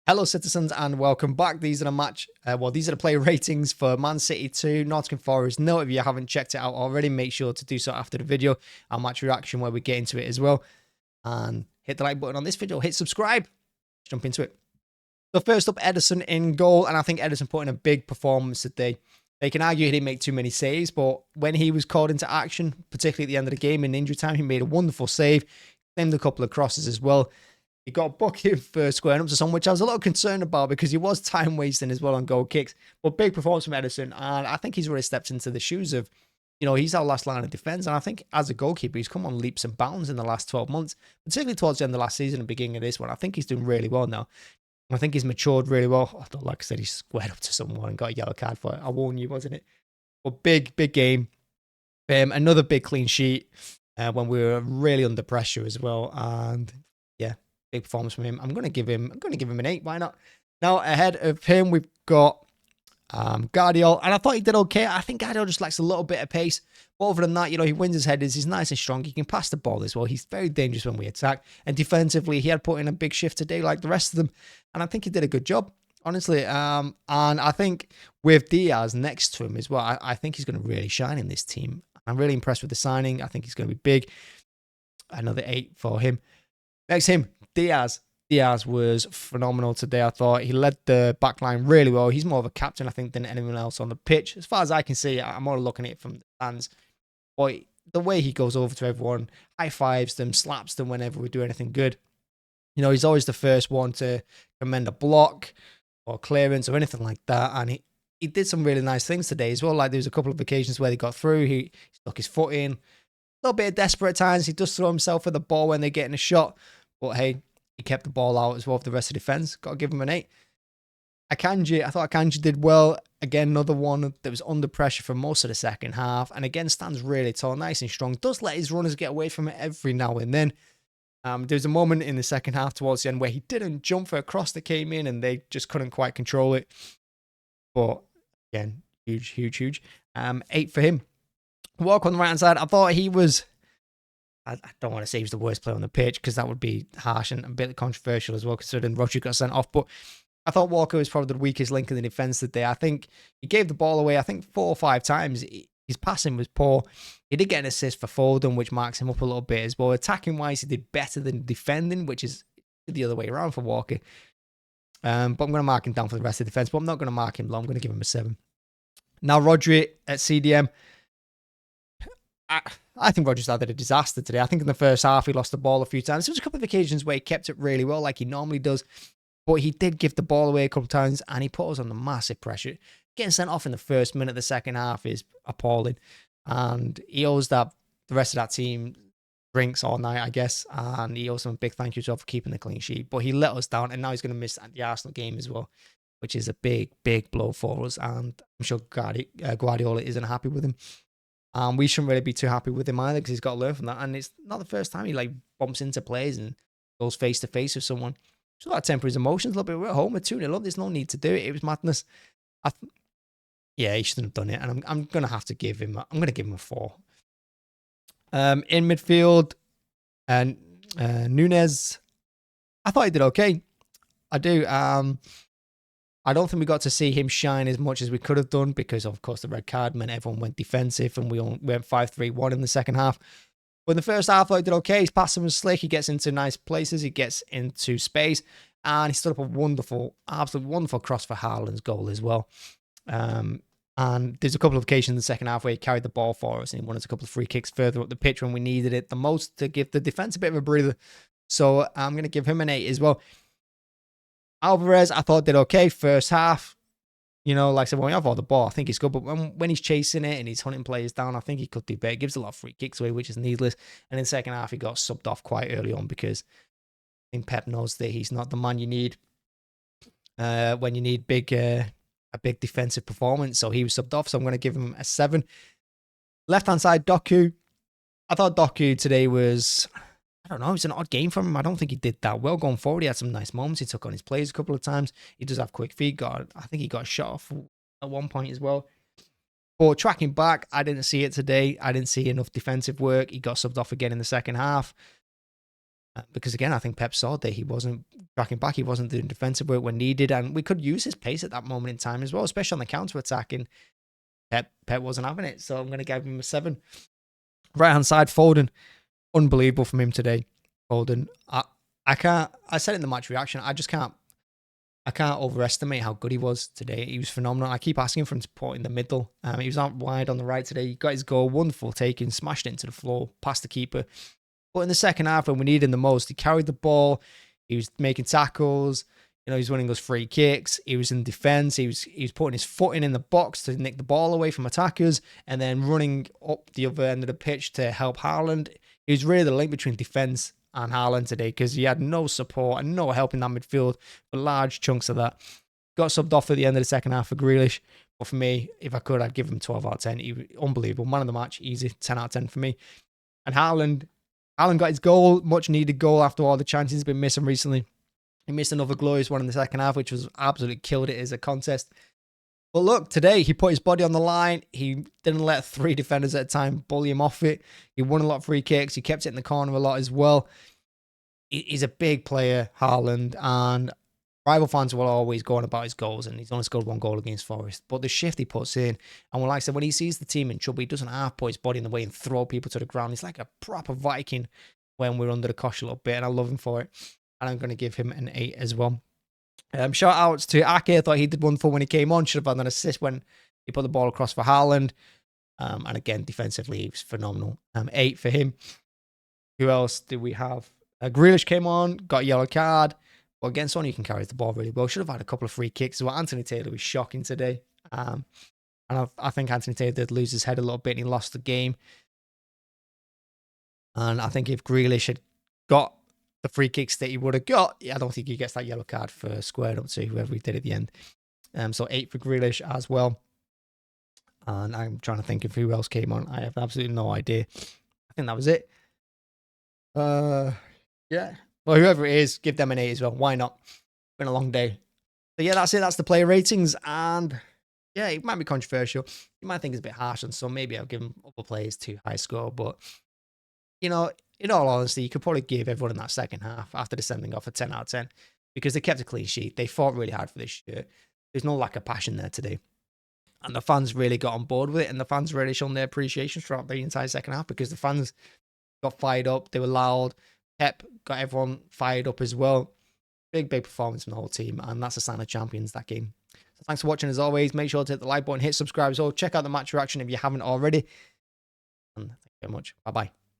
Hello, citizens, and welcome back. These are the player ratings for Man City 2, Nottingham Forest. Note if you haven't checked it out already, make sure to do so after the video. Our match reaction where we get into it as well. And hit the like button on this video, hit subscribe. Let's jump into it. So first up, Ederson in goal, and I think Ederson put in a big performance today. They can argue he didn't make too many saves, but when he was called into action, particularly at the end of the game in injury time, he made a wonderful save. Claimed a couple of crosses as well. He got booked in for squaring up to someone, which I was a little concerned about because he was time wasting as well on goal kicks. But big performance from Ederson, and I think he's really stepped into the shoes of, he's our last line of defence. And I think as a goalkeeper, he's come on leaps and bounds in the last 12 months, particularly towards the end of last season and beginning of this one. I think he's doing really well now. I think he's matured really well. Although, like I said, he squared up to someone and got a yellow card for it. I warned you, wasn't it? But big game. Another big clean sheet when we were really under pressure as well. And yeah, big performance from him. I'm gonna give him an 8. Why not? Now ahead of him we've got Guardiola, and I thought he did okay. I think Guardiola just lacks a little bit of pace. But other than that, he wins his headers. He's nice and strong. He can pass the ball as well. He's very dangerous when we attack. And defensively, he had put in a big shift today, like the rest of them. And I think he did a good job, honestly. And I think with Diaz next to him as well, I think he's going to really shine in this team. I'm really impressed with the signing. I think he's going to be big. Another 8 for him. Next him, Diaz. Diaz was phenomenal today, I thought. He led the back line really well. He's more of a captain, I think, than anyone else on the pitch. As far as I can see, I'm more looking at it from the stands. But the way he goes over to everyone, high-fives them, slaps them whenever we do anything good. He's always the first one to commend a block or clearance or anything like that. And he did some really nice things today as well. Like there was a couple of occasions where they got through. He stuck his foot in. A little bit of desperate at times. He does throw himself at the ball when they're getting a shot. But hey, he kept the ball out as well for the rest of the defence. Got to give him an 8. Akanji, I thought Akanji did well. Again, another one that was under pressure for most of the second half. And again, stands really tall, nice and strong. Does let his runners get away from it every now and then. There was a moment in the second half towards the end where he didn't jump for a cross that came in and they just couldn't quite control it. But again, huge. 8 for him. Walk on the right-hand side. I thought he was... I don't want to say he was the worst player on the pitch because that would be harsh and a bit controversial as well, considering Rodri got sent off. But I thought Walker was probably the weakest link in the defence today. I think he gave the ball away, 4 or 5 times. His passing was poor. He did get an assist for Foden, which marks him up a little bit as well. Attacking-wise, he did better than defending, which is the other way around for Walker. But I'm going to mark him down for the rest of the defence. But I'm not going to mark him low. I'm going to give him a 7. Now, Rodri at CDM. I think Rodgers had a disaster today. I think in the first half, he lost the ball a few times. There was a couple of occasions where he kept it really well, like he normally does. But he did give the ball away a couple of times, and he put us under massive pressure. Getting sent off in the first minute of the second half is appalling. And he owes the rest of that team drinks all night, I guess. And he owes them a big thank you to for keeping the clean sheet. But he let us down, and now he's going to miss the Arsenal game as well, which is a big blow for us. And I'm sure Guardiola isn't happy with him. We shouldn't really be too happy with him either because he's got to learn from that. And it's not the first time he bumps into players and goes face to face with someone. Just got to temper his emotions a little bit. We're at home with 2-0 up. There's no need to do it. It was madness. Yeah, he shouldn't have done it. And I'm going to have to give him a 4. In midfield, and Nunez, I thought he did okay. I do. I don't think we got to see him shine as much as we could have done because, of course, the red card meant everyone went defensive and we went 5-3-1 in the second half. But in the first half, I thought he did okay. His passing was slick. He gets into nice places. He gets into space. And he stood up a absolutely wonderful cross for Haaland's goal as well. And there's a couple of occasions in the second half where he carried the ball for us and he won us a couple of free kicks further up the pitch when we needed it the most to give the defense a bit of a breather. So I'm going to give him an 8 as well. Alvarez, I thought did okay first half. Like I said, when we have all the ball, I think he's good. But when he's chasing it and he's hunting players down, I think he could do better. He gives a lot of free kicks away, which is needless. And in the second half, he got subbed off quite early on because I think Pep knows that he's not the man you need when you need a big defensive performance. So he was subbed off. So I'm going to give him a 7. Left-hand side, Doku. I thought Doku today was... I don't know, it was an odd game for him. I don't think he did that well going forward. He had some nice moments. He took on his players a couple of times. He does have quick feet. I think he got shot off at one point as well. But tracking back, I didn't see it today. I didn't see enough defensive work. He got subbed off again in the second half. Because again, I think Pep saw that he wasn't tracking back, he wasn't doing defensive work when needed, and we could use his pace at that moment in time as well, especially on the counter attack. And Pep wasn't having it, so I'm going to give him a 7. Right hand side, Foden, unbelievable from him today. Foden, I can't. I said it in the match reaction. I just can't. I can't overestimate how good he was today. He was phenomenal. I keep asking for him to put in the middle. He was out wide on the right today. He got his goal, wonderful taking, smashed it into the floor, past the keeper. But in the second half, when we needed him the most, he carried the ball. He was making tackles. He was winning those free kicks. He was in defense. He was putting his foot in the box to nick the ball away from attackers, and then running up the other end of the pitch to help Haaland. He was really the link between defense and Haaland today, because he had no support and no help in that midfield for large chunks of that. Got subbed off at the end of the second half for Grealish. But for me, if I could, I'd give him 12 out of 10. He was unbelievable. Man of the match, easy. 10 out of 10 for me. And Haaland got his goal, much needed goal after all the chances he's been missing recently. He missed another glorious one in the second half, which was absolutely killed it as a contest. But look, today he put his body on the line. He didn't let 3 defenders at a time bully him off it. He won a lot of free kicks. He kept it in the corner a lot as well. He's a big player, Haaland, and rival fans will always go on about his goals, and he's only scored 1 goal against Forest. But the shift he puts in, and like I said, when he sees the team in trouble, he doesn't half put his body in the way and throw people to the ground. He's like a proper Viking when we're under the cosh a little bit, and I love him for it. And I'm going to give him an 8 as well. Shout outs to Ake. I thought he did wonderful when he came on. Should have had an assist when he put the ball across for Haaland. And again, defensively, he was phenomenal. 8 for him. Who else do we have? Grealish came on, got a yellow card. But again, Son, you can carry the ball really well. Should have had a couple of free kicks as well. Anthony Taylor was shocking today. And I think Anthony Taylor did lose his head a little bit and he lost the game. And I think if Grealish had got the free kicks that he would have got, I don't think he gets that yellow card for squaring up to whoever he did at the end. So 8 for Grealish as well. And I'm trying to think of who else came on. I have absolutely no idea. I think that was it. Yeah. Well, whoever it is, give them an 8 as well. Why not? Been a long day. So yeah, that's it. That's the player ratings. And yeah, it might be controversial. You might think it's a bit harsh on some. Maybe I'll give them other players too high score. But, in all honesty, you could probably give everyone in that second half after the sending off a 10 out of 10 because they kept a clean sheet. They fought really hard for this shirt. There's no lack of passion there today. And the fans really got on board with it. And the fans really shown their appreciation throughout the entire second half because the fans got fired up. They were loud. Pep got everyone fired up as well. Big performance from the whole team. And that's a sign of champions, that game. So thanks for watching as always. Make sure to hit the like button, hit subscribe as well. Check out the match reaction if you haven't already. And thank you very much. Bye-bye.